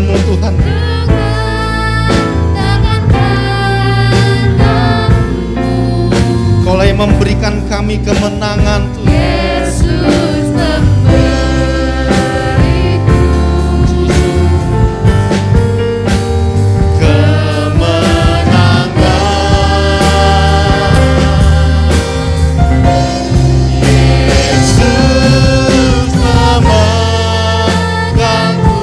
tangan-Mu Tuhan. Kaulah yang memberikan kami kemenangan Tuhan. Yesus memberiku Yesus memegangku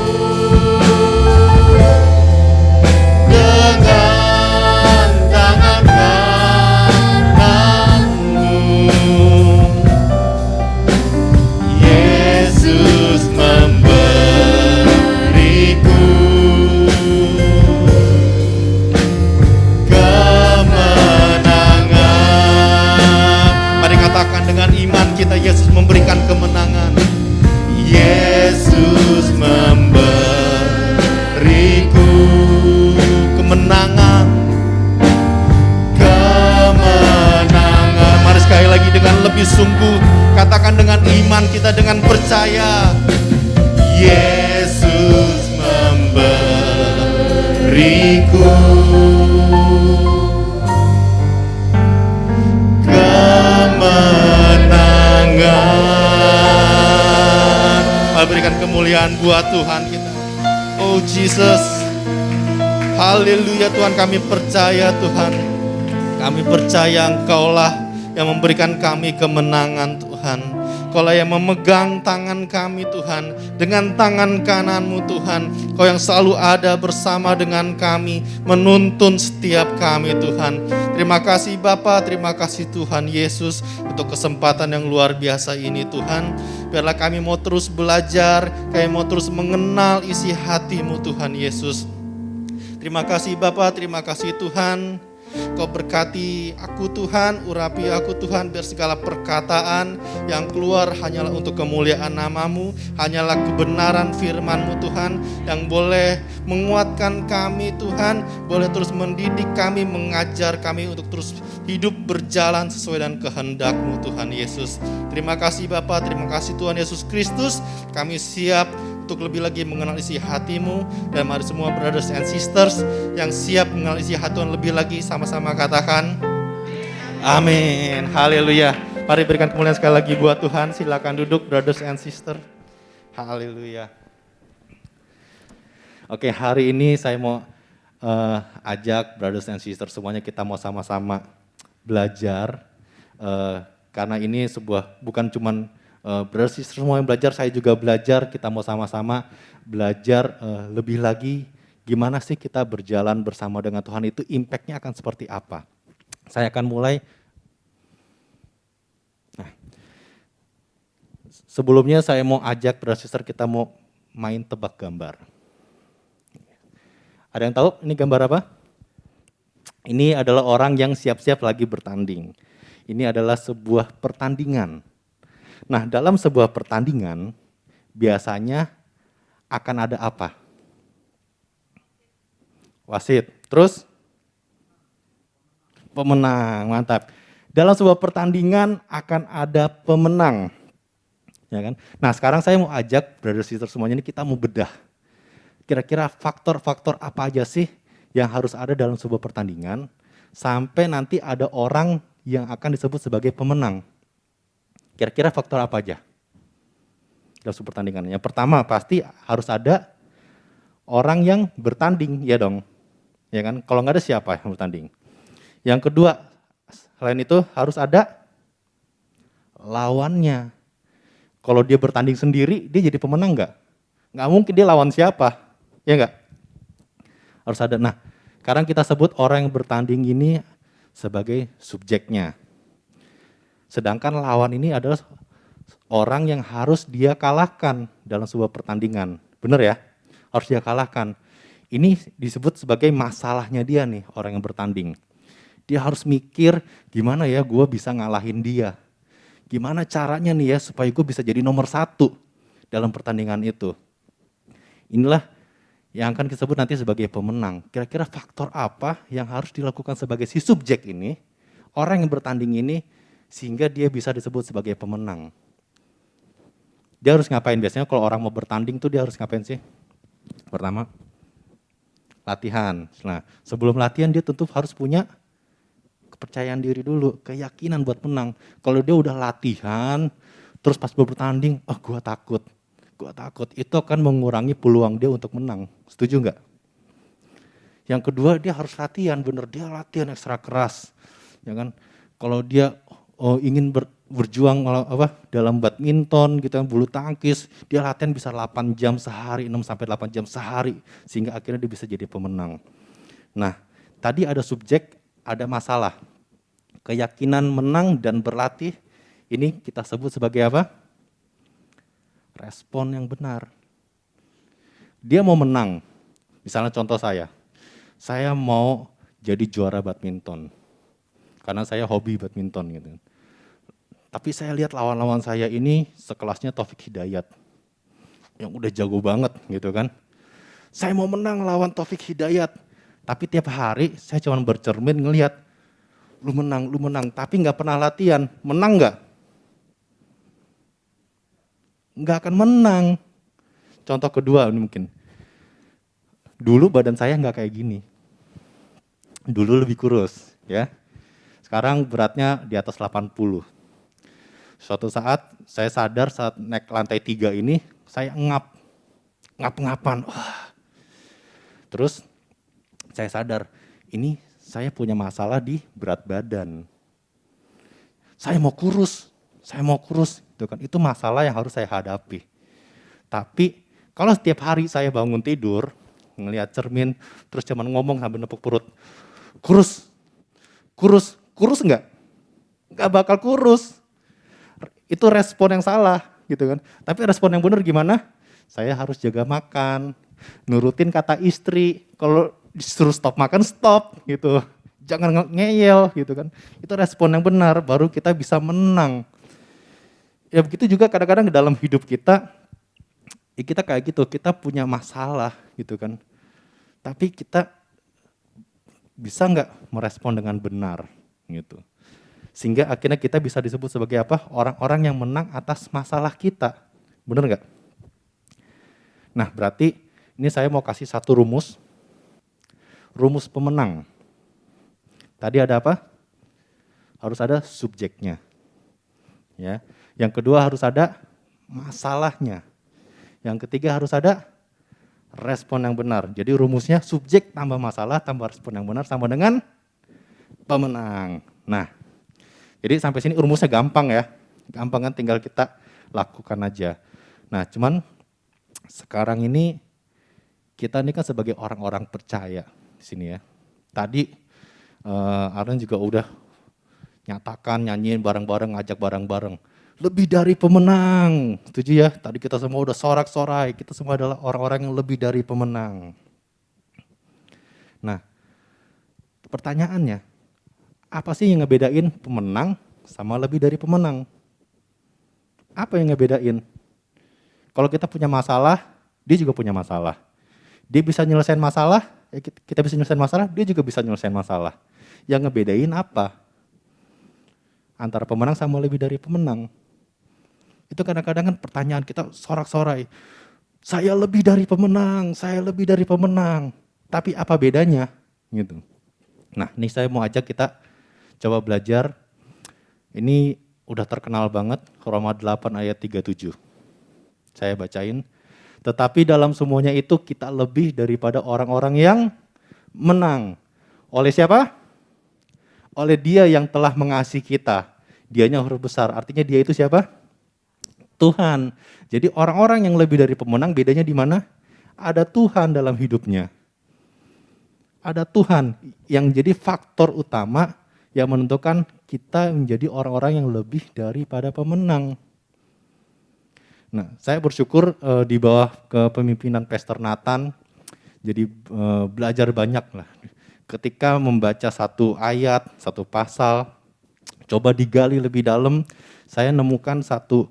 dengan tangan kananmu. Yesus memberiku kemenangan. Mari katakan dengan iman kita, Yesus memberikan kemenangan. Yesus memberiku kemenangan. Kemenangan. Mari sekali lagi dengan lebih sungguh katakan dengan iman kita, dengan percaya. Yesus memberiku kemenangan. Mari berikan kemuliaan buat Tuhan kita. Oh Jesus, haleluya Tuhan, kami percaya Tuhan. Kami percaya Engkaulah yang memberikan kami kemenangan Tuhan. Kaulah yang memegang tangan kami Tuhan, dengan tangan kanan-Mu Tuhan. Kau yang selalu ada bersama dengan kami, menuntun setiap kami Tuhan. Terima kasih Bapa, terima kasih Tuhan Yesus untuk kesempatan yang luar biasa ini Tuhan. Biarlah kami mau terus belajar, kami mau terus mengenal isi hati-Mu Tuhan Yesus. Terima kasih Bapa, terima kasih Tuhan. Kau berkati aku Tuhan, urapi aku Tuhan, biar segala perkataan yang keluar hanyalah untuk kemuliaan nama-Mu, hanyalah kebenaran firman-Mu Tuhan, yang boleh menguatkan kami Tuhan, boleh terus mendidik kami, mengajar kami untuk terus hidup berjalan sesuai dengan kehendak-Mu Tuhan Yesus. Terima kasih Bapa, terima kasih Tuhan Yesus Kristus, kami siap untuk lebih lagi mengenal isi hati-Mu. Dan mari semua brothers and sisters yang siap mengenal isi hati Tuhan lebih lagi, sama-sama katakan amin, haleluya. Mari berikan kemuliaan sekali lagi buat Tuhan. Silakan duduk brothers and sisters. Haleluya. Oke, hari ini saya mau ajak brothers and sisters semuanya, kita mau sama-sama belajar, karena ini sebuah bukan cuman brothers and sisters semua yang belajar, saya juga belajar. Kita mau sama-sama belajar lebih lagi gimana sih kita berjalan bersama dengan Tuhan itu, impact-nya akan seperti apa. Saya akan mulai. Nah, sebelumnya saya mau ajak brothers and sisters, kita mau main tebak gambar. Ada yang tahu ini gambar apa? Ini adalah orang yang siap-siap lagi bertanding. Ini adalah sebuah pertandingan. Nah, dalam sebuah pertandingan biasanya akan ada apa? Wasit. Terus? Pemenang, mantap. Dalam sebuah pertandingan akan ada pemenang. Ya kan? Nah, sekarang saya mau ajak brother sister semuanya ini, kita mau bedah. Kira-kira faktor-faktor apa aja sih yang harus ada dalam sebuah pertandingan sampai nanti ada orang yang akan disebut sebagai pemenang. Kira-kira faktor apa aja dalam sebuah pertandingan? Yang pertama pasti harus ada orang yang bertanding, ya dong. Ya kan? Kalau nggak ada siapa yang bertanding? Yang kedua, selain itu harus ada lawannya. Kalau dia bertanding sendiri, dia jadi pemenang nggak? Nggak mungkin, dia lawan siapa? Ya nggak? Harus ada. Nah, sekarang kita sebut orang yang bertanding ini sebagai subjeknya. Sedangkan lawan ini adalah orang yang harus dia kalahkan dalam sebuah pertandingan. Benar ya? Harus dia kalahkan. Ini disebut sebagai masalahnya dia nih, orang yang bertanding. Dia harus mikir, gimana ya gue bisa ngalahin dia. Gimana caranya nih ya supaya gue bisa jadi nomor 1 dalam pertandingan itu. Inilah yang akan disebut nanti sebagai pemenang. Kira-kira faktor apa yang harus dilakukan sebagai si subjek ini, orang yang bertanding ini, sehingga dia bisa disebut sebagai pemenang. Dia harus ngapain? Biasanya kalau orang mau bertanding tuh dia harus ngapain sih? Pertama, latihan. Nah, sebelum latihan dia tentu harus punya kepercayaan diri dulu, keyakinan buat menang. Kalau dia udah latihan, terus pas bertanding, gua takut, itu akan mengurangi peluang dia untuk menang. Setuju nggak? Yang kedua, dia harus latihan, bener, dia latihan ekstra keras. Ya kan? Kalau dia ingin berjuang dalam badminton gitu kan, bulu tangkis, dia latihan bisa 8 jam sehari, 6 sampai 8 jam sehari, sehingga akhirnya dia bisa jadi pemenang. Nah, tadi ada subjek, ada masalah. Keyakinan menang dan berlatih, ini kita sebut sebagai apa? Respon yang benar. Dia mau menang. Misalnya contoh saya mau jadi juara badminton. Karena saya hobi badminton gitu. Tapi saya lihat lawan-lawan saya ini sekelasnya Taufik Hidayat. Yang udah jago banget gitu kan. Saya mau menang lawan Taufik Hidayat. Tapi tiap hari saya cuma bercermin ngelihat, lu menang, tapi nggak pernah latihan. Menang nggak? Nggak akan menang. Contoh kedua ini mungkin. Dulu badan saya nggak kayak gini. Dulu lebih kurus, ya. Sekarang beratnya di atas 80. Suatu saat saya sadar saat naik lantai 3 ini, saya ngap-ngapan. Terus saya sadar, ini saya punya masalah di berat badan. Saya mau kurus, itu masalah yang harus saya hadapi. Tapi kalau setiap hari saya bangun tidur, ngelihat cermin, terus cuman ngomong sambil nepuk perut, kurus enggak? Enggak bakal kurus. Itu respon yang salah gitu kan. Tapi respon yang benar gimana? Saya harus jaga makan, nurutin kata istri, kalau disuruh stop makan, stop gitu. Jangan ngeyel gitu kan. Itu respon yang benar, baru kita bisa menang. Ya begitu juga kadang-kadang dalam hidup kita, kita kayak gitu, kita punya masalah gitu kan. Tapi kita bisa nggak merespon dengan benar gitu. Sehingga akhirnya kita bisa disebut sebagai apa? Orang-orang yang menang atas masalah kita. Benar nggak? Nah berarti ini saya mau kasih satu rumus. Rumus pemenang. Tadi ada apa? Harus ada subjeknya. Ya. Yang kedua harus ada masalahnya. Yang ketiga harus ada respon yang benar. Jadi rumusnya subjek tambah masalah tambah respon yang benar sama dengan pemenang. Nah, jadi sampai sini rumusnya gampang ya. Gampang kan, tinggal kita lakukan aja. Nah, cuman sekarang ini kita ini kan sebagai orang-orang percaya di sini ya. Tadi Arlen juga udah nyatakan, nyanyiin bareng-bareng, ngajak bareng-bareng. Lebih dari pemenang, setuju ya? Tadi kita semua udah sorak-sorai, kita semua adalah orang-orang yang lebih dari pemenang. Nah, pertanyaannya, apa sih yang ngebedain pemenang sama lebih dari pemenang? Apa yang ngebedain? Kalau kita punya masalah, dia juga punya masalah. Dia bisa nyelesain masalah, kita bisa nyelesain masalah, dia juga bisa nyelesain masalah. Yang ngebedain apa? Antara pemenang sama lebih dari pemenang. Itu kadang-kadang kan pertanyaan kita sorak-sorai. Saya lebih dari pemenang, saya lebih dari pemenang. Tapi apa bedanya? Gitu. Nah, ini saya mau ajak kita coba belajar. Ini udah terkenal banget, Roma 8 ayat 37. Saya bacain. Tetapi dalam semuanya itu kita lebih daripada orang-orang yang menang. Oleh siapa? Oleh Dia yang telah mengasihi kita. Dianya huruf besar, artinya Dia itu siapa? Tuhan. Jadi orang-orang yang lebih dari pemenang bedanya di mana? Ada Tuhan dalam hidupnya. Ada Tuhan yang jadi faktor utama yang menentukan kita menjadi orang-orang yang lebih daripada pemenang. Nah, saya bersyukur di bawah kepemimpinan Pastor Nathan, jadi belajar banyak lah. Ketika membaca satu ayat, satu pasal, coba digali lebih dalam, saya nemukan satu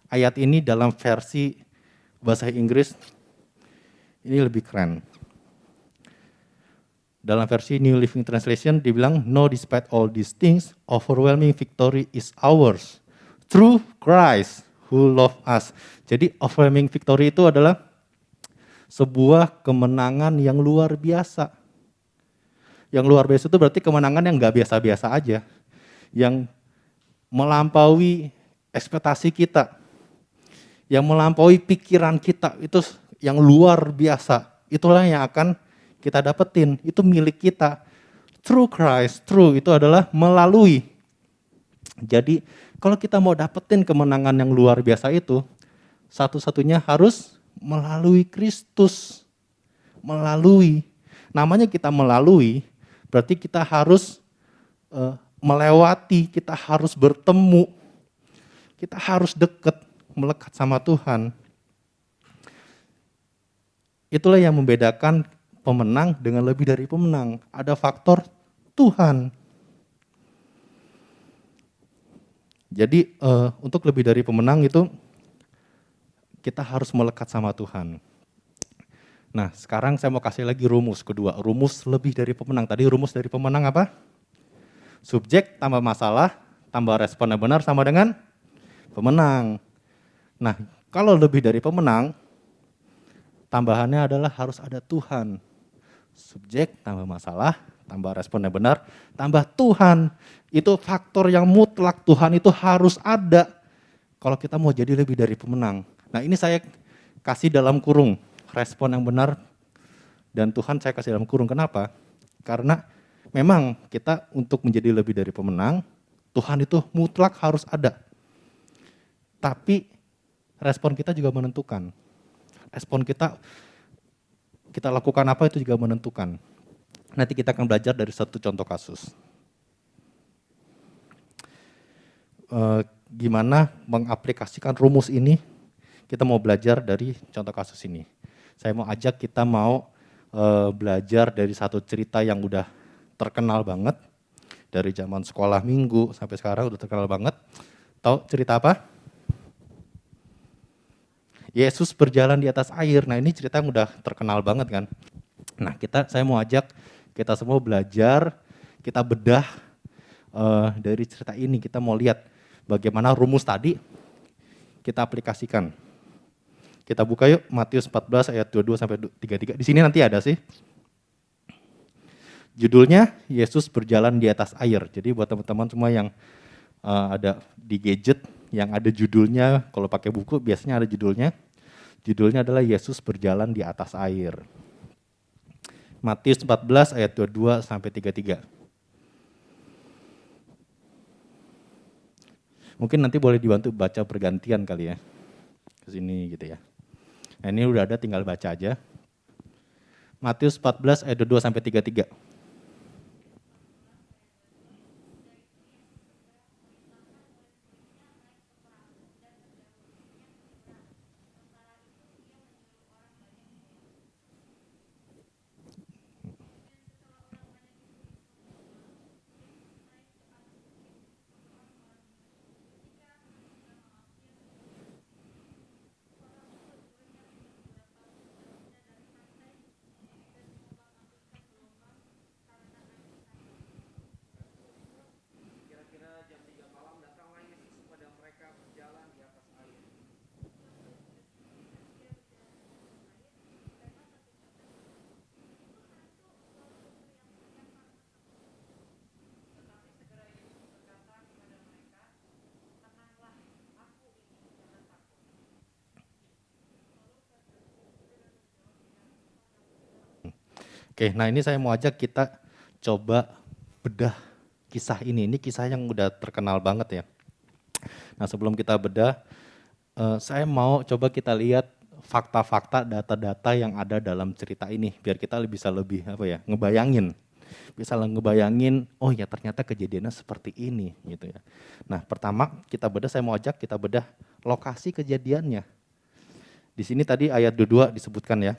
ayat ini dalam versi bahasa Inggris, ini lebih keren. Dalam versi New Living Translation dibilang, no, despite all these things, overwhelming victory is ours through Christ who love us. Jadi overwhelming victory itu adalah sebuah kemenangan yang luar biasa. Yang luar biasa itu berarti kemenangan yang nggak biasa-biasa aja, yang melampaui ekspektasi kita, yang melampaui pikiran kita, itu yang luar biasa. Itulah yang akan kita dapetin, itu milik kita. Through Christ, through itu adalah melalui. Jadi kalau kita mau dapetin kemenangan yang luar biasa itu, satu-satunya harus melalui Kristus. Melalui. Namanya kita melalui, berarti kita harus melewati, kita harus bertemu, kita harus dekat, melekat sama Tuhan. Itulah yang membedakan pemenang dengan lebih dari pemenang. Ada faktor Tuhan. Jadi untuk lebih dari pemenang itu kita harus melekat sama Tuhan. Nah, sekarang saya mau kasih lagi rumus kedua. Rumus lebih dari pemenang. Tadi rumus dari pemenang apa? Subjek tambah masalah, tambah respon yang benar sama dengan pemenang. Nah, kalau lebih dari pemenang, tambahannya adalah harus ada Tuhan. Subjek tambah masalah, tambah respon yang benar, tambah Tuhan. Itu faktor yang mutlak, Tuhan itu harus ada kalau kita mau jadi lebih dari pemenang. Nah, ini saya kasih dalam kurung, respon yang benar dan Tuhan saya kasih dalam kurung. Kenapa? Karena memang kita untuk menjadi lebih dari pemenang, Tuhan itu mutlak harus ada. Tapi respon kita juga menentukan. Respon kita lakukan apa itu juga menentukan. Nanti kita akan belajar dari satu contoh kasus. Gimana mengaplikasikan rumus ini, kita mau belajar dari contoh kasus ini. Saya mau ajak kita mau belajar dari satu cerita yang udah terkenal banget. Dari zaman sekolah minggu sampai sekarang udah terkenal banget. Tahu cerita apa? Yesus berjalan di atas air. Nah, ini cerita yang udah terkenal banget kan. Nah, saya mau ajak kita semua belajar, kita bedah dari cerita ini. Kita mau lihat bagaimana rumus tadi kita aplikasikan. Kita buka yuk Matius 14 ayat 22 sampai 33. Di sini nanti ada sih. Judulnya Yesus berjalan di atas air. Jadi buat teman-teman semua yang ada di gadget yang ada judulnya, kalau pakai buku biasanya ada judulnya. Judulnya adalah Yesus berjalan di atas air. Matius 14 ayat 22 sampai 33. Mungkin nanti boleh dibantu baca pergantian kali ya. Ke sini gitu ya. Nah, ini udah ada, tinggal baca aja. Matius 14 ayat 22 sampai 33. Oke, nah ini saya mau ajak kita coba bedah kisah ini. Ini kisah yang udah terkenal banget ya. Nah, sebelum kita bedah, saya mau coba kita lihat fakta-fakta, data-data yang ada dalam cerita ini, biar kita bisa lebih ngebayangin. Bisa ngebayangin, oh ya ternyata kejadiannya seperti ini gitu ya. Nah, pertama saya mau ajak kita bedah lokasi kejadiannya. Di sini tadi ayat 22 disebutkan ya.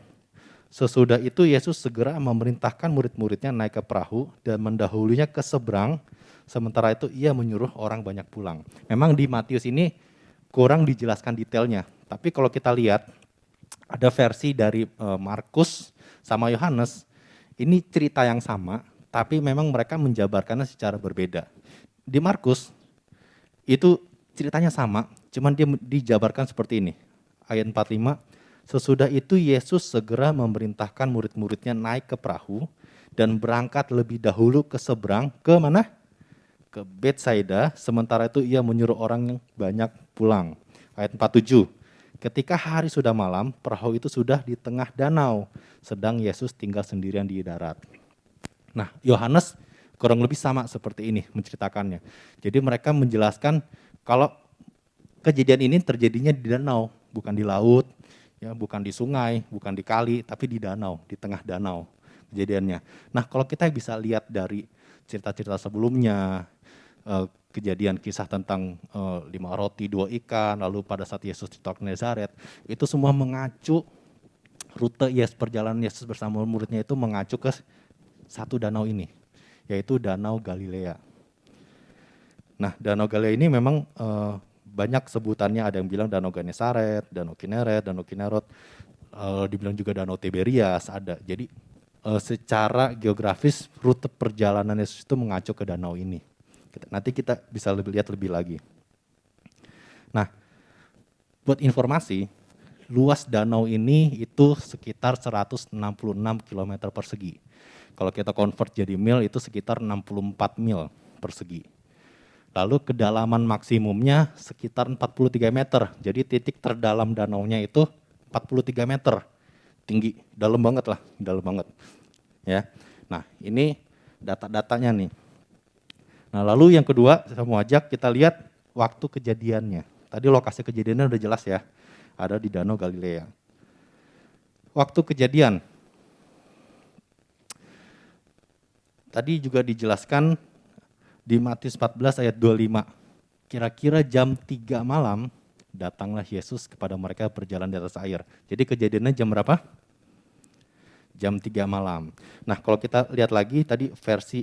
Sesudah itu Yesus segera memerintahkan murid-muridnya naik ke perahu dan mendahulunya ke seberang, sementara itu ia menyuruh orang banyak pulang. Memang di Matius ini kurang dijelaskan detailnya, tapi kalau kita lihat ada versi dari Markus sama Yohanes, ini cerita yang sama, tapi memang mereka menjabarkannya secara berbeda. Di Markus itu ceritanya sama, cuman dia dijabarkan seperti ini. Ayat 45, Sesudah itu Yesus segera memerintahkan murid-muridnya naik ke perahu dan berangkat lebih dahulu ke seberang, ke mana? Ke Betsaida, sementara itu ia menyuruh orang yang banyak pulang. Ayat 47, ketika hari sudah malam, perahu itu sudah di tengah danau, sedang Yesus tinggal sendirian di darat. Nah, Yohanes kurang lebih sama seperti ini menceritakannya. Jadi mereka menjelaskan kalau kejadian ini terjadinya di danau, bukan di laut, ya, bukan di sungai, bukan di kali, tapi di danau, di tengah danau kejadiannya. Nah, kalau kita bisa lihat dari cerita-cerita sebelumnya, kejadian kisah tentang 5 roti 2 ikan, lalu pada saat Yesus di Tok Nazaret, itu semua mengacu rute perjalanan Yesus bersama muridnya itu mengacu ke satu danau ini, yaitu Danau Galilea. Nah, Danau Galilea ini memang banyak sebutannya, ada yang bilang Danau Genesaret, Danau Kineret, Danau Kinerot, dibilang juga Danau Tiberias, ada. Jadi secara geografis rute perjalanan Yesus itu mengacu ke danau ini. Nanti kita bisa lihat lebih lagi. Nah, buat informasi, luas danau ini itu sekitar 166 km persegi. Kalau kita convert jadi mil itu sekitar 64 mil persegi. Lalu kedalaman maksimumnya sekitar 43 meter. Jadi titik terdalam danaunya itu 43 meter. Tinggi, dalam banget lah, dalam banget. Ya. Nah, ini data-datanya nih. Nah, lalu yang kedua, saya mau ajak kita lihat waktu kejadiannya. Tadi lokasi kejadiannya udah jelas ya, ada di Danau Galilea. Waktu kejadian, tadi juga dijelaskan di Matius 14 ayat 25. Kira-kira jam 3 malam, datanglah Yesus kepada mereka berjalan di atas air. Jadi kejadiannya jam berapa? Jam 3 malam. Nah, kalau kita lihat lagi tadi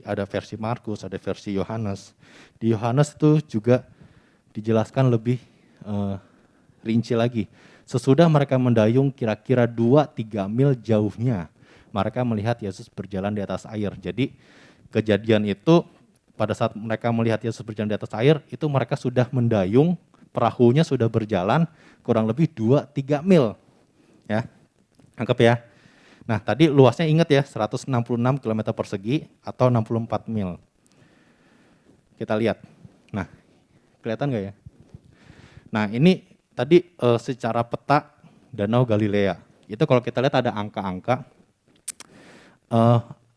ada versi Markus, ada versi Yohanes. Di Yohanes itu juga dijelaskan lebih rinci lagi. Sesudah mereka mendayung kira-kira 2-3 mil jauhnya, mereka melihat Yesus berjalan di atas air. Jadi kejadian itu pada saat mereka melihat Yesus berjalan di atas air, itu mereka sudah mendayung, perahunya sudah berjalan kurang lebih 2-3 mil. Ya, anggap ya. Nah, tadi luasnya ingat ya, 166 km persegi atau 64 mil. Kita lihat. Nah, kelihatan nggak ya? Nah, ini tadi secara peta Danau Galilea. Itu kalau kita lihat ada angka-angka.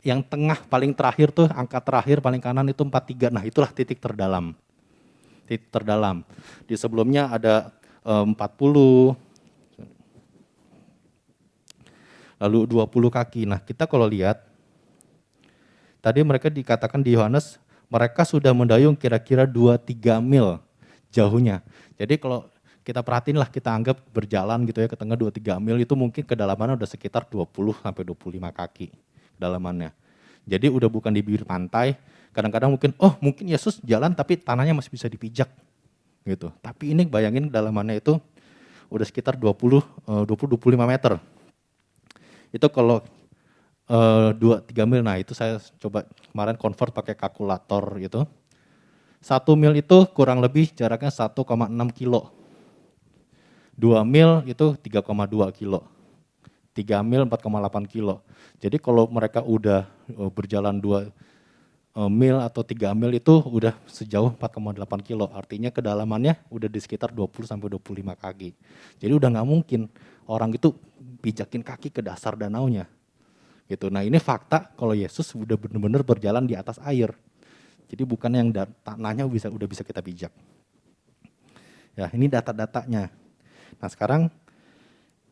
Yang tengah paling terakhir tuh, angka terakhir paling kanan itu 43. Nah, itulah titik terdalam. Titik terdalam. Di sebelumnya ada 40, lalu 20 kaki. Nah, kita kalau lihat, tadi mereka dikatakan di Yohanes, mereka sudah mendayung kira-kira 2-3 mil jauhnya. Jadi kalau kita perhatiin lah, kita anggap berjalan gitu ya ke tengah 2-3 mil, itu mungkin kedalamannya udah sekitar 20-25 kaki kedalamannya. Jadi udah bukan di bibir pantai, kadang-kadang mungkin Yesus jalan tapi tanahnya masih bisa dipijak gitu. Tapi ini bayangin kedalamannya itu udah sekitar 20-25 meter. Itu kalau 2-3 mil, nah itu saya coba kemarin convert pakai kalkulator gitu. 1 mil itu kurang lebih jaraknya 1,6 kilo. 2 mil itu 3,2 kilo. 3 mil 4,8 kilo. Jadi kalau mereka udah berjalan 2 mil atau 3 mil itu udah sejauh 4,8 kilo. Artinya kedalamannya udah di sekitar 20-25 kaki. Jadi udah nggak mungkin orang itu pijakin kaki ke dasar danaunya. Gitu. Nah, ini fakta kalau Yesus udah benar-benar berjalan di atas air. Jadi bukan yang tanahnya udah bisa kita pijak. Ya, ini data-datanya. Nah, sekarang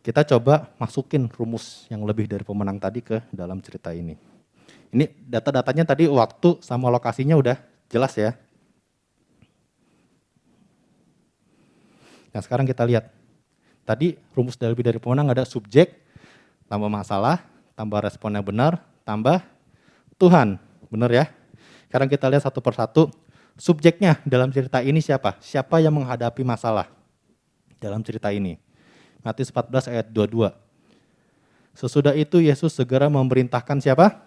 kita coba masukin rumus yang lebih dari pemenang tadi ke dalam cerita ini. Ini data-datanya tadi waktu sama lokasinya udah jelas ya. Nah, sekarang kita lihat. Tadi rumus lebih dari pemenang ada subjek, tambah masalah, tambah responnya benar, tambah Tuhan. Benar ya? Sekarang kita lihat satu persatu. Subjeknya dalam cerita ini siapa? Siapa yang menghadapi masalah dalam cerita ini? Matius 14 ayat 22. Sesudah itu Yesus segera memerintahkan siapa?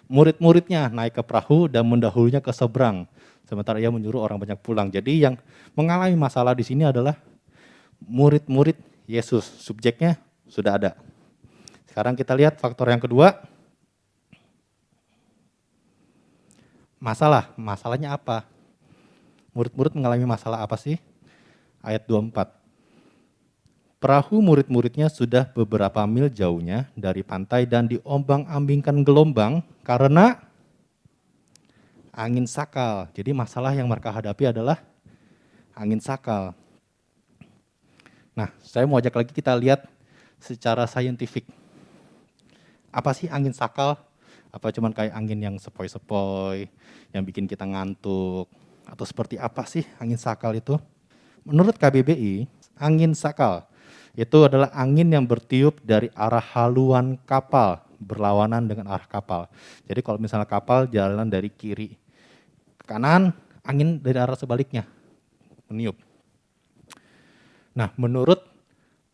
Murid-muridnya naik ke perahu dan mendahulunya ke seberang. Sementara ia menyuruh orang banyak pulang. Jadi yang mengalami masalah di sini adalah murid-murid Yesus, subjeknya sudah ada. Sekarang kita lihat faktor yang kedua. Masalahnya apa? Murid-murid mengalami masalah apa sih? Ayat 24. Perahu murid-muridnya sudah beberapa mil jauhnya dari pantai dan diombang-ambingkan gelombang karena angin sakal. Jadi masalah yang mereka hadapi adalah angin sakal. Nah, saya mau ajak lagi kita lihat secara saintifik. Apa sih angin sakal? Apa cuman kayak angin yang sepoi-sepoi, yang bikin kita ngantuk? Atau seperti apa sih angin sakal itu? Menurut KBBI, angin sakal itu adalah angin yang bertiup dari arah haluan kapal, berlawanan dengan arah kapal. Jadi kalau misalnya kapal jalan dari kiri ke kanan, angin dari arah sebaliknya meniup. Nah, menurut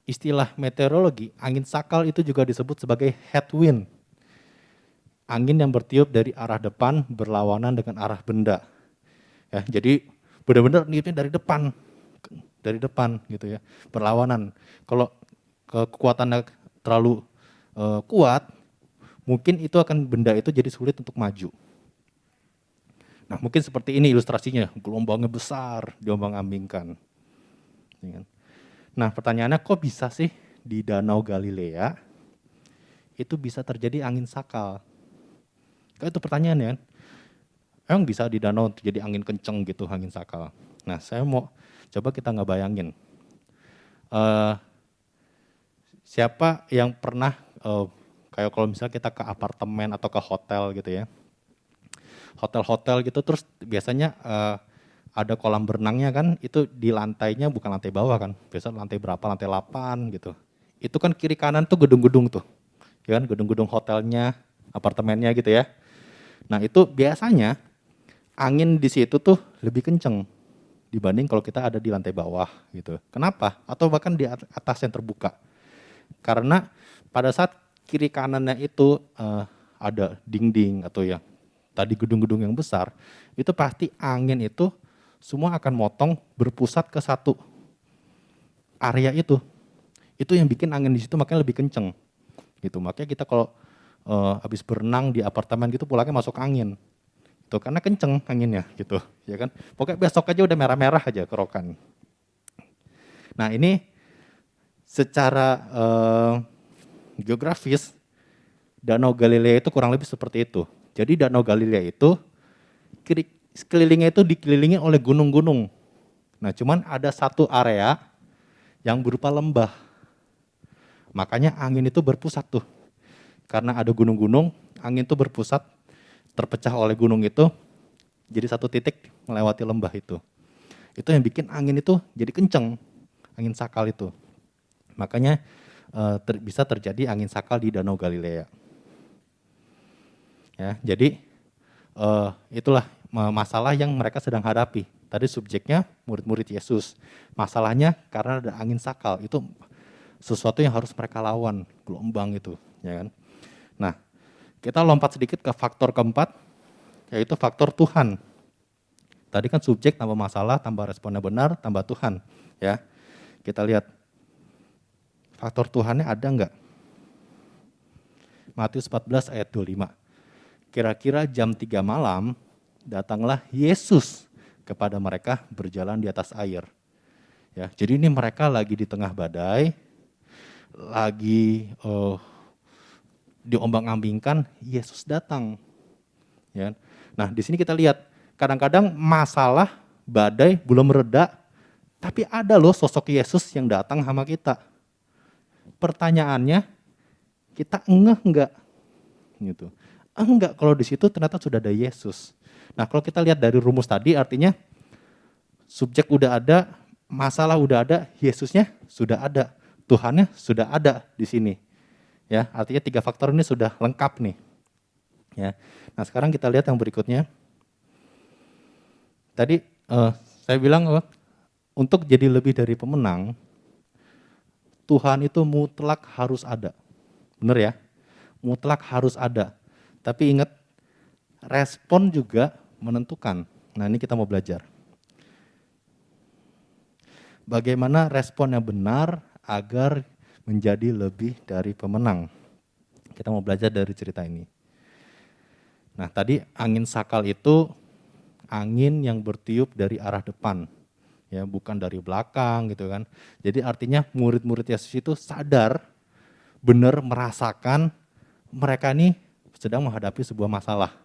istilah meteorologi, angin sakal itu juga disebut sebagai headwind. Angin yang bertiup dari arah depan berlawanan dengan arah benda. Ya, jadi benar-benar niupnya dari depan gitu ya, berlawanan. Kalau kekuatannya terlalu kuat, mungkin itu akan benda itu jadi sulit untuk maju. Nah, mungkin seperti ini ilustrasinya, gelombangnya besar, diombang-ambingkan. Nah, pertanyaannya kok bisa sih di Danau Galilea itu bisa terjadi angin sakal? Kan itu pertanyaannya kan. Emang bisa di danau terjadi angin kenceng gitu, angin sakal. Nah, saya mau coba kita nggak bayangin. Siapa yang pernah, kayak kalau misalnya kita ke apartemen atau ke hotel gitu ya. Hotel-hotel gitu terus biasanya ada kolam berenangnya kan, itu di lantainya bukan lantai bawah kan. Biasa lantai berapa, lantai 8 gitu. Itu kan kiri kanan tuh gedung-gedung tuh. Ya kan, gedung-gedung hotelnya, apartemennya gitu ya. Nah, itu biasanya angin di situ tuh lebih kenceng dibanding kalau kita ada di lantai bawah gitu. Kenapa? Atau bahkan di atas yang terbuka. Karena pada saat kiri kanannya itu ada dinding atau ya tadi gedung-gedung yang besar, itu pasti angin itu semua akan motong berpusat ke satu area itu. Itu yang bikin angin di situ makanya lebih kenceng. Gitu. Makanya kita kalau habis berenang di apartemen gitu pulangnya masuk angin. Tuh, karena kenceng anginnya gitu, ya kan. Pokoknya besok aja udah merah-merah aja kerokan. Nah, ini secara geografis Danau Galilea itu kurang lebih seperti itu. Jadi Danau Galilea itu sekelilingnya itu dikelilingi oleh gunung-gunung. Nah, cuman ada satu area yang berupa lembah. Makanya angin itu berpusat tuh. Karena ada gunung-gunung, angin itu berpusat, terpecah oleh gunung itu, jadi satu titik melewati lembah itu. Itu yang bikin angin itu jadi kenceng, angin sakal itu. Makanya bisa terjadi angin sakal di Danau Galilea. Ya, jadi itulah masalah yang mereka sedang hadapi. Tadi subjeknya murid-murid Yesus. Masalahnya karena ada angin sakal, itu sesuatu yang harus mereka lawan, gelombang itu, ya kan. Nah, kita lompat sedikit ke faktor keempat, yaitu faktor Tuhan. Tadi kan subjek tambah masalah, tambah responnya benar, tambah Tuhan. Ya, kita lihat faktor Tuhannya ada enggak? Matius 14 ayat 25. Kira-kira jam 3 malam, datanglah Yesus kepada mereka berjalan di atas air. Ya, jadi ini mereka lagi di tengah badai, lagi diombang-ambingkan, Yesus datang. Ya. Nah, di sini kita lihat, kadang-kadang masalah badai belum reda, tapi ada loh sosok Yesus yang datang sama kita. Pertanyaannya, kita engeh enggak? Gitu. Enggak, kalau di situ ternyata sudah ada Yesus. Nah, kalau kita lihat dari rumus tadi, artinya subjek udah ada, masalah udah ada, Yesusnya sudah ada, Tuhannya sudah ada di sini. Ya, artinya 3 faktor ini sudah lengkap nih. Ya. Nah, sekarang kita lihat yang berikutnya. Tadi saya bilang untuk jadi lebih dari pemenang, Tuhan itu mutlak harus ada. Benar ya? Mutlak harus ada. Tapi ingat, respon juga menentukan. Nah, ini kita mau belajar. Bagaimana respon yang benar agar menjadi lebih dari pemenang. Kita mau belajar dari cerita ini. Nah, tadi angin sakal itu angin yang bertiup dari arah depan, ya, bukan dari belakang gitu kan. Jadi artinya murid-murid Yesus itu sadar, benar merasakan mereka ini sedang menghadapi sebuah masalah.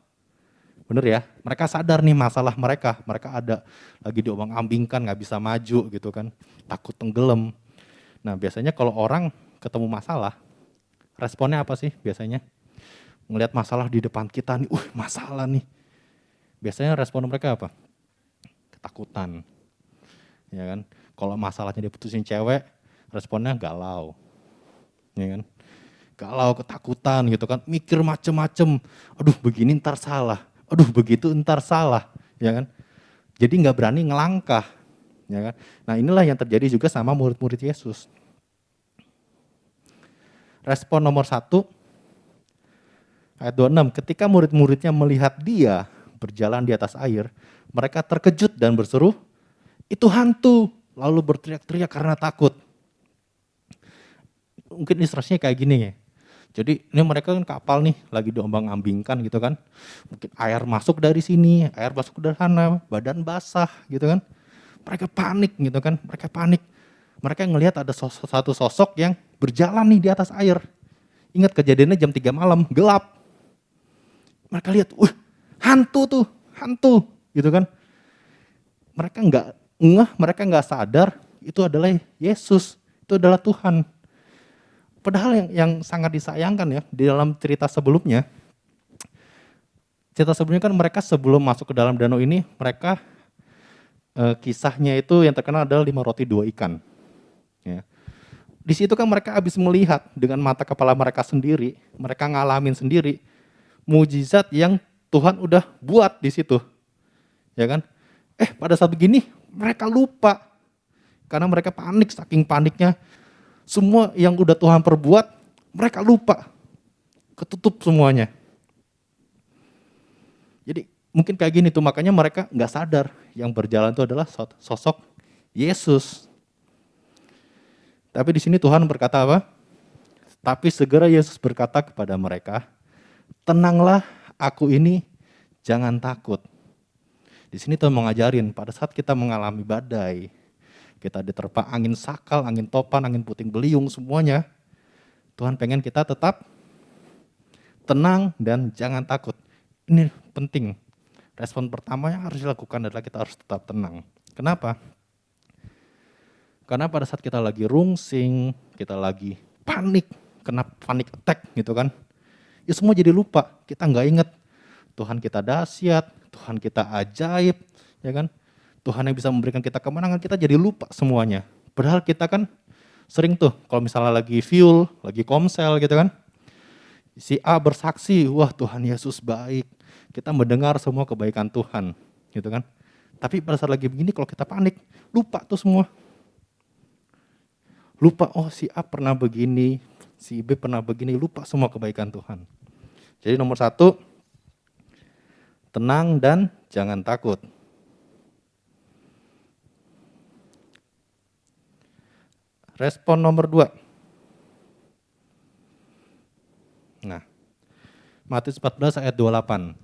Bener ya, mereka sadar nih masalah mereka ada lagi diombang-ambingkan, nggak bisa maju gitu kan, takut tenggelam. Nah biasanya kalau orang ketemu masalah, responnya apa sih biasanya? Ngelihat masalah di depan kita nih, masalah nih. Biasanya respon mereka apa? Ketakutan, ya kan? Kalau masalahnya diputusin cewek, responnya galau, ya kan? Galau, ketakutan gitu kan, mikir macem-macem, aduh begini ntar salah, aduh begitu ntar salah, ya kan? Jadi nggak berani ngelangkah, ya kan? Nah inilah yang terjadi juga sama murid-murid Yesus. Respon nomor 1, ayat 26, ketika murid-muridnya melihat dia berjalan di atas air, mereka terkejut dan berseru, itu hantu, lalu berteriak-teriak karena takut. Mungkin ilustrasinya kayak gini ya. Jadi ini mereka kan kapal nih, lagi diombang-ambingkan gitu kan. Mungkin air masuk dari sini, air masuk dari sana, badan basah gitu kan. Mereka panik gitu kan, mereka panik. Mereka ngelihat ada satu sosok yang berjalan nih di atas air. Ingat kejadiannya jam 3 malam, gelap. Mereka lihat, hantu gitu kan. Mereka nggak ngeh, mereka nggak sadar itu adalah Yesus, itu adalah Tuhan. Padahal yang sangat disayangkan ya, di dalam cerita sebelumnya kan mereka sebelum masuk ke dalam danau ini, mereka kisahnya itu yang terkenal adalah 5 roti 2 ikan. Ya. Di situ kan mereka habis melihat dengan mata kepala mereka sendiri, mereka ngalamin sendiri mujizat yang Tuhan udah buat di situ, ya kan? Pada saat begini mereka lupa karena mereka panik, saking paniknya. Semua yang udah Tuhan perbuat, mereka lupa. Ketutup semuanya. Jadi mungkin kayak gini tuh, makanya mereka nggak sadar yang berjalan itu adalah sosok Yesus. Tapi di sini Tuhan berkata apa? Tapi segera Yesus berkata kepada mereka, tenanglah, aku ini, jangan takut. Di sini Tuhan mau ngajarin, pada saat kita mengalami badai, kita diterpa angin sakal, angin topan, angin puting beliung, semuanya. Tuhan pengen kita tetap tenang dan jangan takut. Ini penting. Respon pertama yang harus dilakukan adalah kita harus tetap tenang. Kenapa? Karena pada saat kita lagi rungsing, kita lagi panik, kena panic attack gitu kan. Ya semua jadi lupa, kita nggak inget Tuhan kita dahsyat, Tuhan kita ajaib, ya kan? Tuhan yang bisa memberikan kita kemenangan, kita jadi lupa semuanya. Padahal kita kan sering tuh, kalau misalnya lagi fuel, lagi komsel gitu kan. Si A bersaksi, wah Tuhan Yesus baik. Kita mendengar semua kebaikan Tuhan, gitu kan. Tapi pada saat lagi begini, kalau kita panik, lupa tuh semua. Lupa, si A pernah begini, si B pernah begini, lupa semua kebaikan Tuhan. Jadi nomor 1, tenang dan jangan takut. Respon nomor 2. Nah, Matius 14 ayat 28.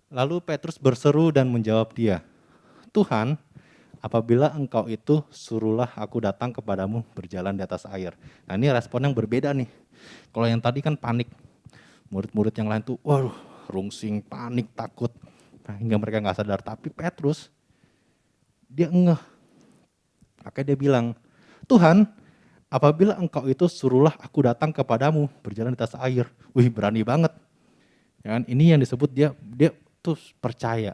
Lalu Petrus berseru dan menjawab dia, Tuhan, apabila engkau itu, suruhlah aku datang kepadamu berjalan di atas air. Nah ini respon yang berbeda nih. Kalau yang tadi kan panik. Murid-murid yang lain tuh, waduh, rungsing, panik, takut. Nah, hingga mereka gak sadar. Tapi Petrus, dia ngeh. Makanya dia bilang, Tuhan, apabila engkau itu, suruhlah aku datang kepadamu berjalan di atas air. Wih, berani banget. Ya kan? Ini yang disebut dia tuh percaya.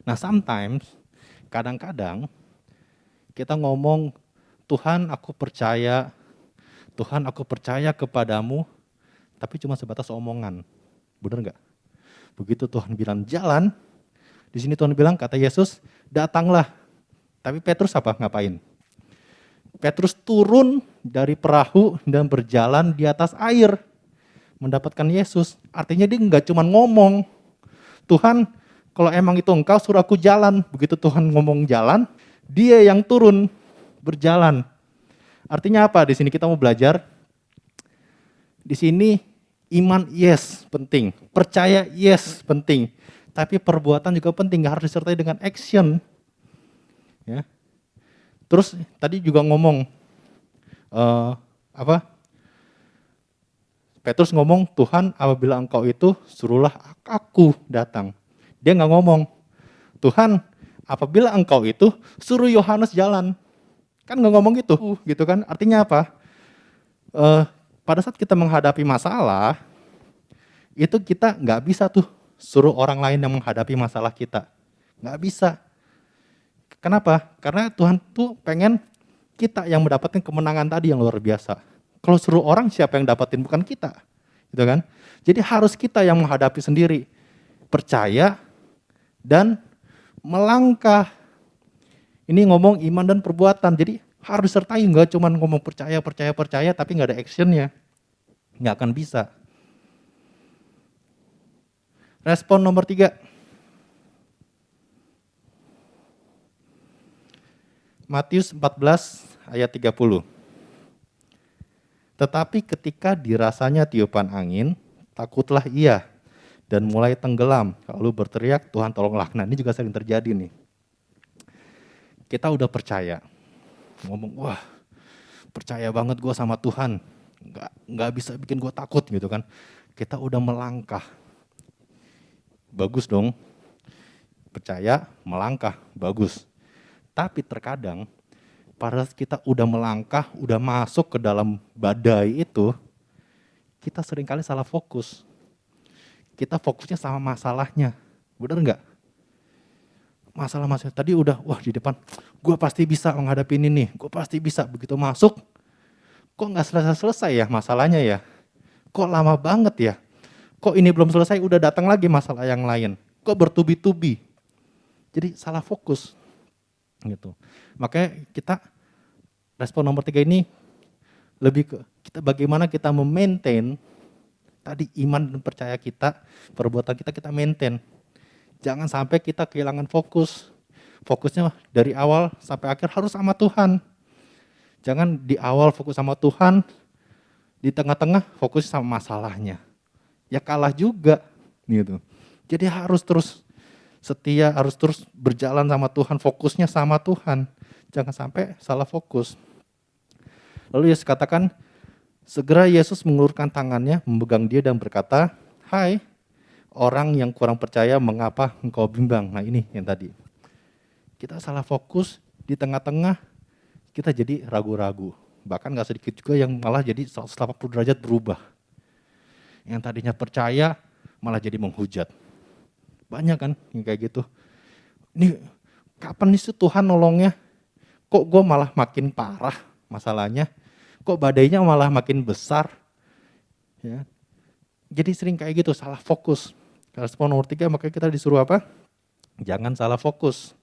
Nah, kadang-kadang kita ngomong, Tuhan aku percaya kepadamu, tapi cuma sebatas omongan. Benar nggak? Begitu Tuhan bilang jalan, di sini Tuhan bilang, kata Yesus, datanglah. Tapi Petrus ngapain? Petrus turun dari perahu dan berjalan di atas air mendapatkan Yesus. Artinya dia nggak cuma ngomong, Tuhan kalau emang itu engkau suruh aku jalan. Begitu Tuhan ngomong jalan, dia yang turun berjalan. Artinya apa? Di sini kita mau belajar. Di sini iman yes penting, percaya yes penting, tapi perbuatan juga penting, harus disertai dengan action. Ya. Terus tadi juga ngomong apa? Petrus ngomong, Tuhan apabila engkau itu suruhlah aku datang. Dia nggak ngomong, Tuhan apabila engkau itu suruh Yohanes jalan. Kan nggak ngomong gitu kan? Artinya apa? Pada saat kita menghadapi masalah, itu kita nggak bisa tuh suruh orang lain yang menghadapi masalah kita. Nggak bisa. Kenapa? Karena Tuhan tuh pengen kita yang mendapatkan kemenangan tadi yang luar biasa. Kalau suruh orang, siapa yang dapatin? Bukan kita. Gitu kan? Jadi harus kita yang menghadapi sendiri. Percaya dan melangkah. Ini ngomong iman dan perbuatan. Jadi harus sertai, nggak cuma ngomong percaya, tapi nggak ada actionnya. Nggak akan bisa. Respon nomor 3. Matius 14 ayat 30. Tetapi ketika dirasanya tiupan angin, takutlah ia dan mulai tenggelam. Lalu berteriak, Tuhan tolonglah. Nah ini juga sering terjadi nih. Kita udah percaya. Ngomong, wah percaya banget gue sama Tuhan. Nggak bisa bikin gue takut gitu kan. Kita udah melangkah. Bagus dong. Percaya, melangkah, bagus. Tapi terkadang pada saat kita udah melangkah, udah masuk ke dalam badai itu, kita seringkali salah fokus. Kita fokusnya sama masalahnya. Benar nggak? Masalah tadi udah, wah di depan, gue pasti bisa menghadapi ini nih, gue pasti bisa. Begitu masuk, kok nggak selesai-selesai ya masalahnya ya? Kok lama banget ya? Kok ini belum selesai, udah datang lagi masalah yang lain? Kok bertubi-tubi? Jadi salah fokus. Gitu. Makanya kita, respon nomor 3 ini, lebih ke kita bagaimana kita memaintain tadi iman dan percaya kita, perbuatan kita maintain. Jangan sampai kita kehilangan fokus. Fokusnya dari awal sampai akhir harus sama Tuhan. Jangan di awal fokus sama Tuhan, di tengah-tengah fokus sama masalahnya. Ya kalah juga gitu. Jadi harus terus setia, harus terus berjalan sama Tuhan, fokusnya sama Tuhan. Jangan sampai salah fokus. Lalu Yesus katakan, segera Yesus mengulurkan tangannya, memegang dia dan berkata, hai, orang yang kurang percaya, mengapa engkau bimbang? Nah ini yang tadi. Kita salah fokus, di tengah-tengah kita jadi ragu-ragu. Bahkan gak sedikit juga yang malah jadi 180 derajat berubah. Yang tadinya percaya, malah jadi menghujat. Banyak kan yang kayak gitu. Ini kapan nih Tuhan nolongnya? Kok gue malah makin parah masalahnya? Kok badainya malah makin besar? Ya. Jadi sering kayak gitu, salah fokus. Respon nomor 3, makanya kita disuruh apa? Jangan salah fokus.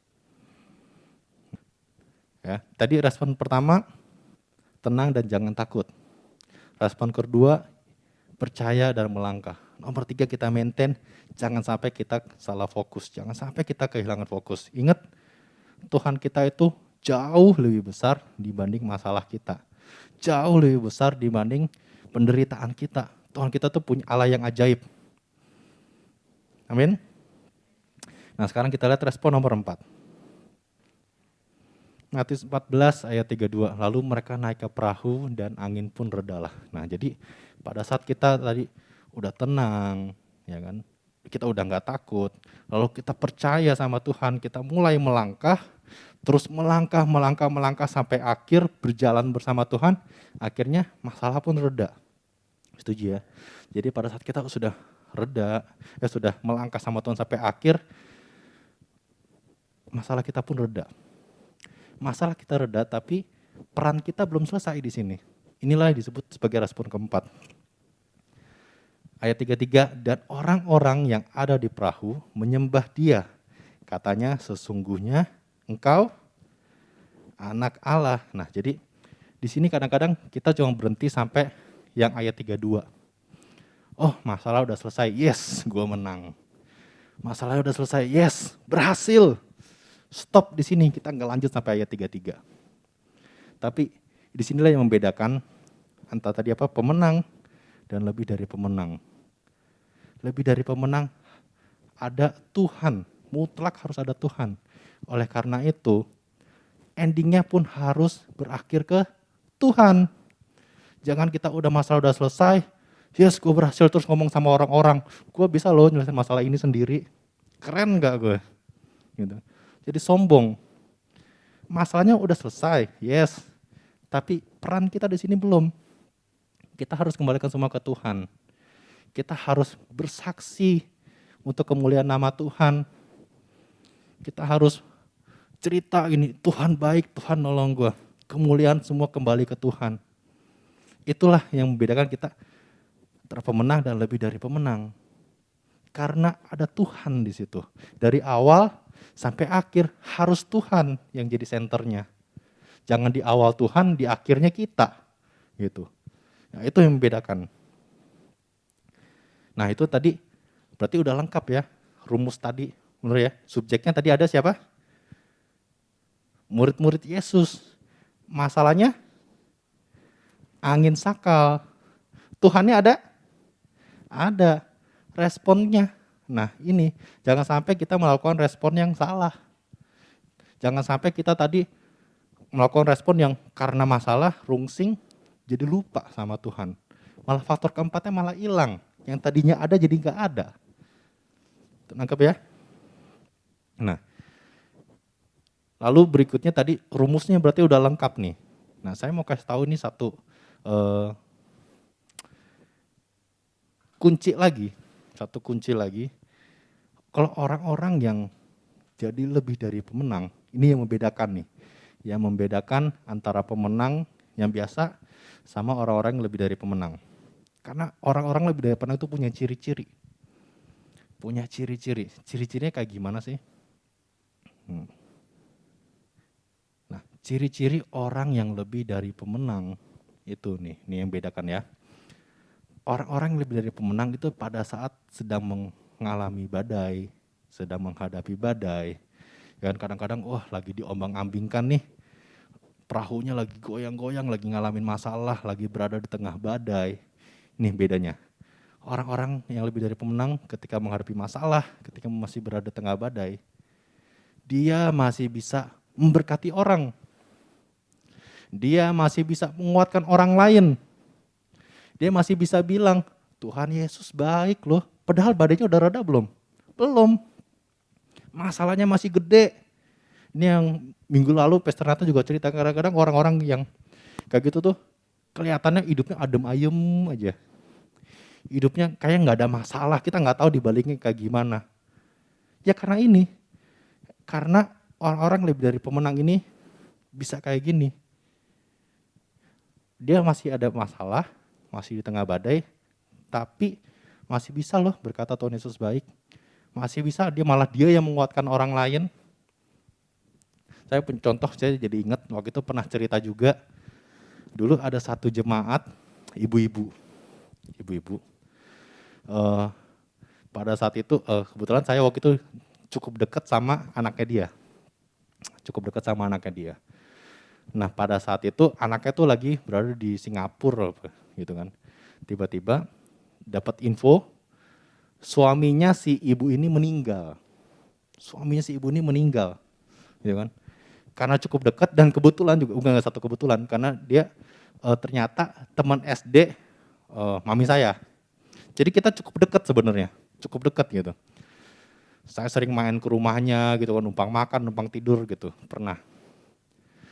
Ya, tadi respon pertama, tenang dan jangan takut. Respon kedua, percaya dan melangkah. Nomor 3 kita maintain, jangan sampai kita salah fokus. Jangan sampai kita kehilangan fokus. Ingat, Tuhan kita itu jauh lebih besar dibanding masalah kita. Jauh lebih besar dibanding penderitaan kita. Tuhan kita tuh punya Allah yang ajaib. Amin. Nah sekarang kita lihat respon nomor 4. Matius 14 ayat 32. Lalu mereka naik ke perahu dan angin pun redalah. Nah jadi pada saat kita tadi udah tenang, ya kan, kita udah nggak takut, lalu kita percaya sama Tuhan, kita mulai melangkah, terus melangkah sampai akhir berjalan bersama Tuhan, akhirnya masalah pun reda. Setuju ya? Jadi pada saat kita sudah reda, sudah melangkah sama Tuhan sampai akhir, masalah kita pun reda. Masalah kita reda, tapi peran kita belum selesai di sini. Inilah yang disebut sebagai respon keempat. Ayat 33, dan orang-orang yang ada di perahu menyembah dia. Katanya, sesungguhnya engkau anak Allah. Nah jadi di sini kadang-kadang kita cuma berhenti sampai yang ayat 32. Oh masalah udah selesai, yes gue menang. Masalahnya udah selesai, yes berhasil. Stop di sini, kita nggak lanjut sampai ayat 33. Tapi Di sinilah yang membedakan antara tadi apa, pemenang dan lebih dari pemenang. Lebih dari pemenang ada Tuhan, mutlak harus ada Tuhan. Oleh karena itu, endingnya pun harus berakhir ke Tuhan. Jangan kita udah masalah udah selesai, yes gue berhasil terus ngomong sama orang-orang, gue bisa loh nyelesain masalah ini sendiri. Keren gak gue? Gitu. Jadi sombong. Masalahnya udah selesai, yes. Tapi peran kita di sini belum. Kita harus kembalikan semua ke Tuhan. Kita harus bersaksi untuk kemuliaan nama Tuhan. Kita harus cerita ini, Tuhan baik, Tuhan nolong gue. Kemuliaan semua kembali ke Tuhan. Itulah yang membedakan kita antara pemenang dan lebih dari pemenang. Karena ada Tuhan di situ. Dari awal sampai akhir harus Tuhan yang jadi senternya. Jangan di awal Tuhan, di akhirnya kita. Gitu. Nah, itu yang membedakan. Nah, itu tadi berarti udah lengkap ya rumus tadi. Benar ya? Subjeknya tadi ada siapa? Murid-murid Yesus. Masalahnya angin sakal. Tuhannya ada? Ada. Responnya. Nah, ini jangan sampai kita melakukan respon yang salah. Jangan sampai kita tadi melakukan respon yang karena masalah rungsing jadi lupa sama Tuhan. Malah faktor keempatnya malah hilang. Yang tadinya ada jadi nggak ada. Nangkep ya? Nah, lalu berikutnya tadi rumusnya berarti udah lengkap nih. Nah, saya mau kasih tahu ini satu kunci lagi. Satu kunci lagi. Kalau orang-orang yang jadi lebih dari pemenang, ini yang membedakan nih. Yang membedakan antara pemenang yang biasa sama orang-orang yang lebih dari pemenang. Karena orang-orang lebih dari pemenang itu punya ciri-ciri. Punya ciri-ciri. Ciri-cirinya kayak gimana sih? Nah, ciri-ciri orang yang lebih dari pemenang itu nih yang bedakan ya. Orang-orang yang lebih dari pemenang itu pada saat sedang mengalami badai, sedang menghadapi badai. Dan kadang-kadang lagi diombang-ambingkan nih. Perahunya lagi goyang-goyang, lagi ngalamin masalah, lagi berada di tengah badai. Ini bedanya. Orang-orang yang lebih dari pemenang ketika menghadapi masalah, ketika masih berada di tengah badai, dia masih bisa memberkati orang. Dia masih bisa menguatkan orang lain. Dia masih bisa bilang, Tuhan Yesus baik loh. Padahal badainya udah reda belum? Belum. Masalahnya masih gede. Ini yang minggu lalu Pastor Nathan juga cerita, kadang-kadang orang-orang yang kayak gitu tuh kelihatannya hidupnya adem ayem aja. Hidupnya kayak nggak ada masalah, kita nggak tahu dibaliknya kayak gimana. Ya karena ini, karena orang-orang lebih dari pemenang ini bisa kayak gini. Dia masih ada masalah, masih di tengah badai, tapi masih bisa loh berkata Tuhan Yesus baik. Masih bisa, dia yang menguatkan orang lain. Saya punya contoh, saya jadi ingat waktu itu pernah cerita juga. Dulu ada satu jemaat ibu-ibu. Pada saat itu kebetulan saya waktu itu cukup dekat sama anaknya dia. Nah pada saat itu anaknya tuh lagi berada di Singapura gitu kan. Tiba-tiba dapat info suaminya si ibu ini meninggal. Gitu kan. Karena cukup dekat dan kebetulan juga, bukan satu kebetulan, karena dia ternyata teman SD mami saya. Jadi kita cukup dekat sebenarnya, gitu. Saya sering main ke rumahnya gitu kan, numpang makan, numpang tidur gitu, pernah.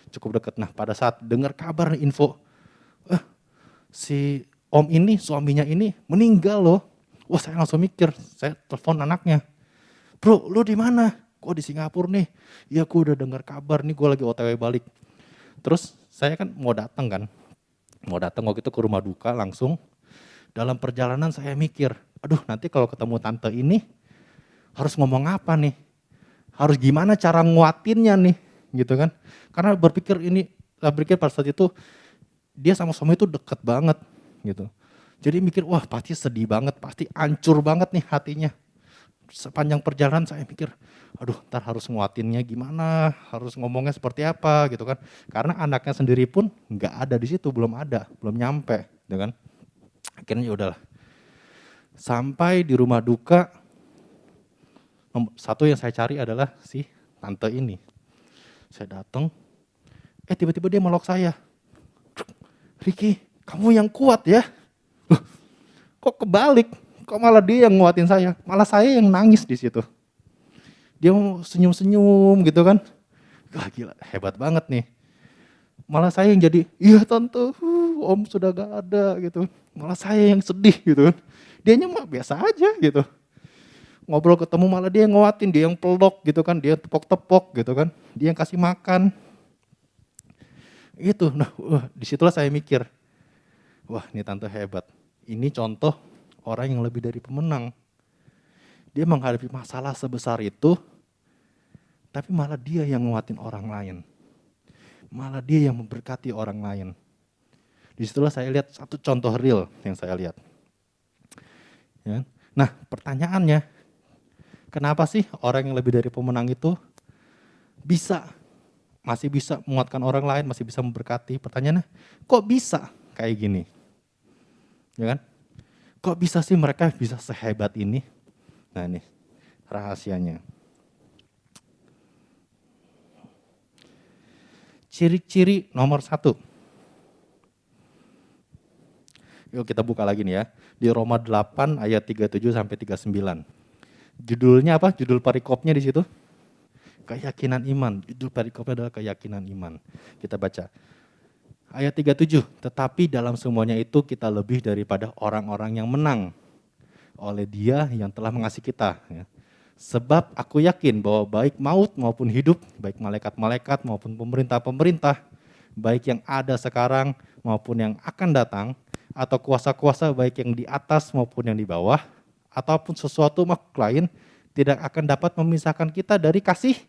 Cukup dekat. Nah pada saat dengar kabar info, si om ini, suaminya ini meninggal loh. Wah saya langsung mikir, saya telepon anaknya. Bro, lu di mana? Gue di Singapura nih. Iya gue udah dengar kabar nih, gue lagi OTW balik. Terus saya kan mau datang waktu itu ke rumah duka langsung. Dalam perjalanan saya mikir, aduh nanti kalau ketemu tante ini harus ngomong apa nih? Harus gimana cara nguatinnya nih? Gitu kan. Karena berpikir pada saat itu dia sama suami itu deket banget gitu. Jadi mikir, wah pasti sedih banget, pasti hancur banget nih hatinya. sepanjang perjalanan saya mikir, aduh ntar harus nguatinnya gimana, harus ngomongnya seperti apa gitu kan. Karena anaknya sendiri pun nggak ada di situ, belum nyampe gitu kan. Akhirnya ya udahlah. Sampai di rumah duka, satu yang saya cari adalah si tante ini. Saya datang, tiba-tiba dia meluk saya. Ricky, kamu yang kuat ya. Loh, kok kebalik? Kok malah dia yang nguatin saya? Malah saya yang nangis di situ. Dia mau senyum-senyum gitu kan. Wah gila, hebat banget nih. Malah saya yang jadi, iya tante, om sudah gak ada gitu. Malah saya yang sedih gitu kan. Dianya mah biasa aja gitu. Ngobrol ketemu malah dia yang nguatin, dia yang peluk gitu kan. Dia tepok-tepok gitu kan. Dia yang kasih makan. Gitu, nah disitulah saya mikir, wah ini tante hebat. Ini contoh orang yang lebih dari pemenang. Dia menghadapi masalah sebesar itu, tapi malah dia yang nguatin orang lain. Malah dia yang memberkati orang lain. Disitulah saya lihat satu contoh real yang saya lihat. Ya. Nah pertanyaannya, kenapa sih orang yang lebih dari pemenang itu masih bisa menguatkan orang lain, masih bisa memberkati? Pertanyaannya, kok bisa kayak gini? Ya kan? Kok bisa sih mereka bisa sehebat ini? Nah ini rahasianya. Ciri-ciri nomor 1. Yuk kita buka lagi nih ya. Di Roma 8 ayat 37 sampai 39. Judulnya apa? Judul perikopnya di situ. Keyakinan iman. Judul perikopnya adalah keyakinan iman. Kita baca. Ayat 37, tetapi dalam semuanya itu kita lebih daripada orang-orang yang menang oleh Dia yang telah mengasihi kita. Ya. Sebab aku yakin bahwa baik maut maupun hidup, baik malaikat-malaikat maupun pemerintah-pemerintah, baik yang ada sekarang maupun yang akan datang, atau kuasa-kuasa baik yang di atas maupun yang di bawah, ataupun sesuatu makhluk lain, tidak akan dapat memisahkan kita dari kasih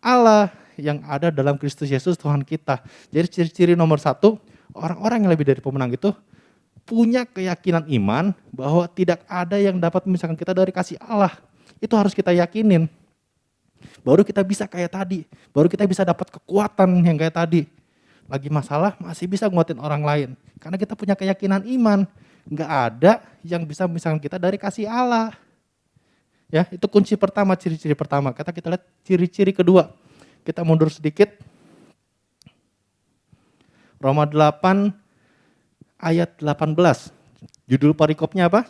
Allah yang ada dalam Kristus Yesus Tuhan kita. Jadi ciri-ciri nomor 1, orang-orang yang lebih dari pemenang itu punya keyakinan iman bahwa tidak ada yang dapat memisahkan kita dari kasih Allah. Itu harus kita yakinin. Baru kita bisa kayak tadi, baru kita bisa dapat kekuatan yang kayak tadi. Lagi masalah masih bisa nguatin orang lain. Karena kita punya keyakinan iman. Nggak ada yang bisa memisahkan kita dari kasih Allah. Ya, itu kunci pertama, ciri-ciri pertama. Kita lihat ciri-ciri kedua. Kita mundur sedikit. Roma 8 ayat 18. Judul perikopnya apa?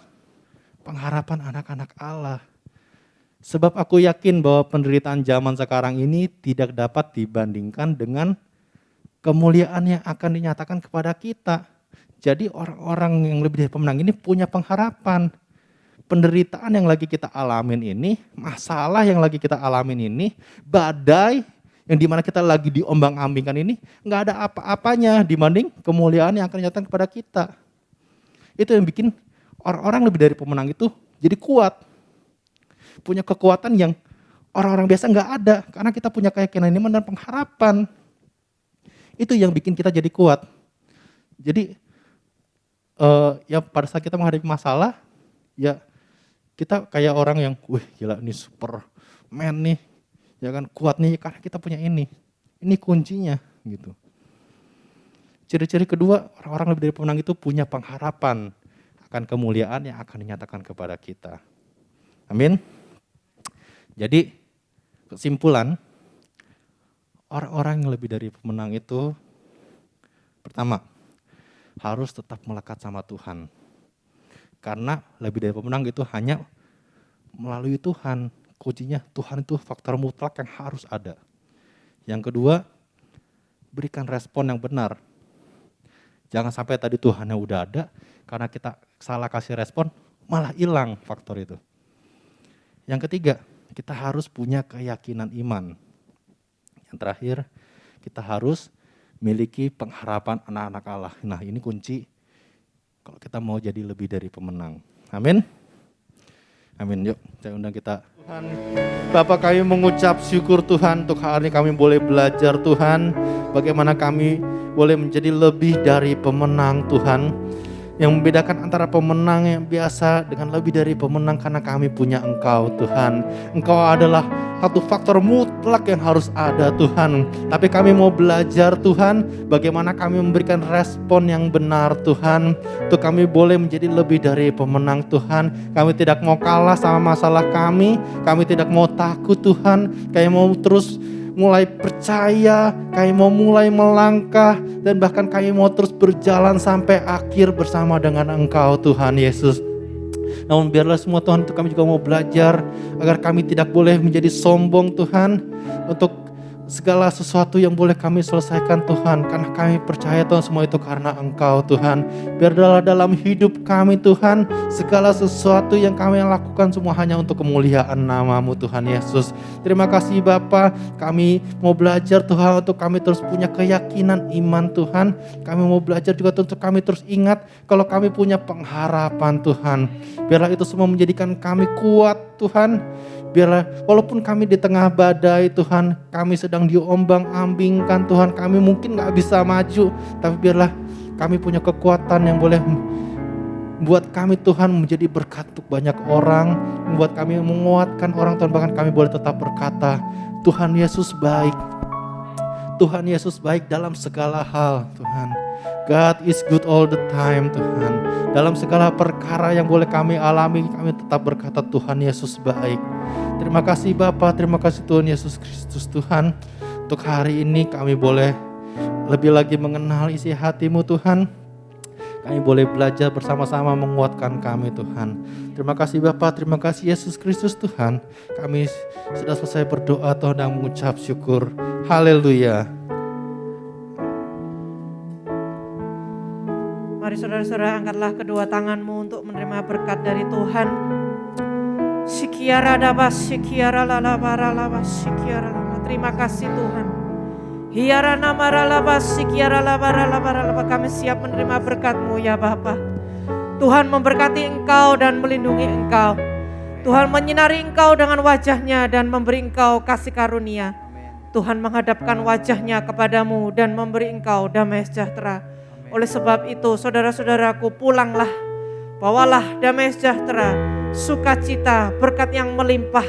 Pengharapan anak-anak Allah. Sebab aku yakin bahwa penderitaan zaman sekarang ini tidak dapat dibandingkan dengan kemuliaan yang akan dinyatakan kepada kita. Jadi orang-orang yang lebih dari pemenang ini punya pengharapan. Penderitaan yang lagi kita alamin ini, masalah yang lagi kita alamin ini, badai yang dimana kita lagi diombang-ambingkan ini, nggak ada apa-apanya dibanding kemuliaan yang akan dinyatakan kepada kita. Itu yang bikin orang-orang lebih dari pemenang itu jadi kuat. Punya kekuatan yang orang-orang biasa nggak ada, karena kita punya keyakinan iman dan pengharapan. Itu yang bikin kita jadi kuat. Jadi ya pada saat kita menghadapi masalah, ya kita kayak orang yang, wih gila ini Superman nih, ya kan kuat nih karena kita punya ini kuncinya gitu. Ciri-ciri kedua, orang-orang lebih dari pemenang itu punya pengharapan akan kemuliaan yang akan dinyatakan kepada kita. Amin. Jadi kesimpulan, orang-orang yang lebih dari pemenang itu, pertama, harus tetap melekat sama Tuhan. Karena lebih dari pemenang itu hanya melalui Tuhan. Kuncinya Tuhan itu faktor mutlak yang harus ada. Yang kedua, berikan respon yang benar. Jangan sampai tadi Tuhan yang udah ada, karena kita salah kasih respon, malah hilang faktor itu. Yang ketiga, kita harus punya keyakinan iman. Yang terakhir, kita harus miliki pengharapan anak-anak Allah. Nah ini kunci kalau kita mau jadi lebih dari pemenang. Amin. Amin. Yuk saya undang kita. Tuhan, Bapak kami mengucap syukur Tuhan untuk hari ini kami boleh belajar Tuhan. Bagaimana kami boleh menjadi lebih dari pemenang Tuhan. Yang membedakan antara pemenang yang biasa dengan lebih dari pemenang karena kami punya Engkau Tuhan. Engkau adalah satu faktor mutlak yang harus ada Tuhan. Tapi kami mau belajar Tuhan bagaimana kami memberikan respon yang benar Tuhan. Untuk kami boleh menjadi lebih dari pemenang Tuhan. Kami tidak mau kalah sama masalah kami tidak mau takut Tuhan. Kami mau terus mulai percaya, kami mau mulai melangkah, dan bahkan kami mau terus berjalan sampai akhir bersama dengan Engkau Tuhan Yesus. Namun biarlah semua Tuhan, itu kami juga mau belajar agar kami tidak boleh menjadi sombong Tuhan untuk segala sesuatu yang boleh kami selesaikan Tuhan, karena kami percaya Tuhan semua itu karena Engkau Tuhan. Biarlah dalam hidup kami Tuhan, segala sesuatu yang kami lakukan semua hanya untuk kemuliaan nama-Mu Tuhan Yesus. Terima kasih Bapa, kami mau belajar Tuhan untuk kami terus punya keyakinan iman Tuhan. Kami mau belajar juga untuk kami terus ingat kalau kami punya pengharapan Tuhan. Biarlah itu semua menjadikan kami kuat Tuhan. Biarlah walaupun kami di tengah badai Tuhan, kami sedang diombang-ambingkan Tuhan, kami mungkin gak bisa maju, tapi biarlah kami punya kekuatan yang boleh membuat kami Tuhan menjadi berkat untuk banyak orang, membuat kami menguatkan orang Tuhan, bahkan kami boleh tetap berkata, Tuhan Yesus baik. Tuhan Yesus baik dalam segala hal Tuhan. God is good all the time Tuhan. Dalam segala perkara yang boleh kami alami, kami tetap berkata Tuhan Yesus baik. Terima kasih Bapa, terima kasih Tuhan Yesus Kristus Tuhan. Untuk hari ini kami boleh lebih lagi mengenal isi hati-Mu Tuhan. Kami boleh belajar bersama-sama menguatkan kami Tuhan. Terima kasih Bapa, terima kasih Yesus Kristus Tuhan. Kami sudah selesai berdoa Tuhan dan mengucap syukur. Haleluya. Mari saudara-saudara, angkatlah kedua tanganmu untuk menerima berkat dari Tuhan. Sikiara dabas, sikiara lalabara labas, sikiara lama. Terima kasih Tuhan. Hiara namara labas, sikiara labara labara labas. Kami siap menerima berkat-Mu ya Bapa. Tuhan memberkati Engkau dan melindungi Engkau. Tuhan menyinari Engkau dengan wajah-Nya dan memberi Engkau kasih karunia. Tuhan menghadapkan wajah-Nya kepadamu dan memberi Engkau damai sejahtera. Oleh sebab itu, saudara-saudaraku, pulanglah, bawalah damai sejahtera, sukacita, berkat yang melimpah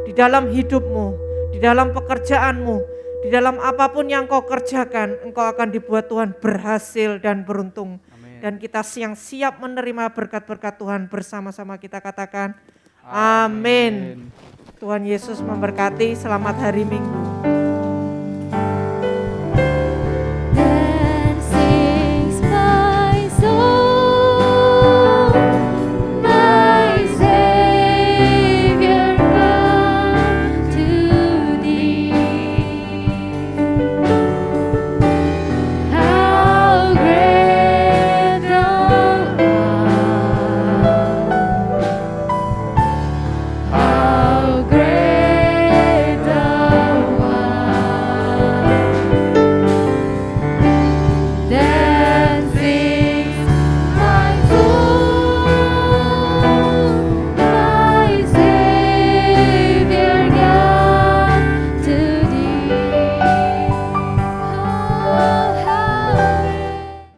di dalam hidupmu, di dalam pekerjaanmu, di dalam apapun yang kau kerjakan, engkau akan dibuat Tuhan berhasil dan beruntung. Amen. Dan kita yang siap menerima berkat-berkat Tuhan bersama-sama kita katakan, Amin. Tuhan Yesus memberkati, selamat hari Minggu.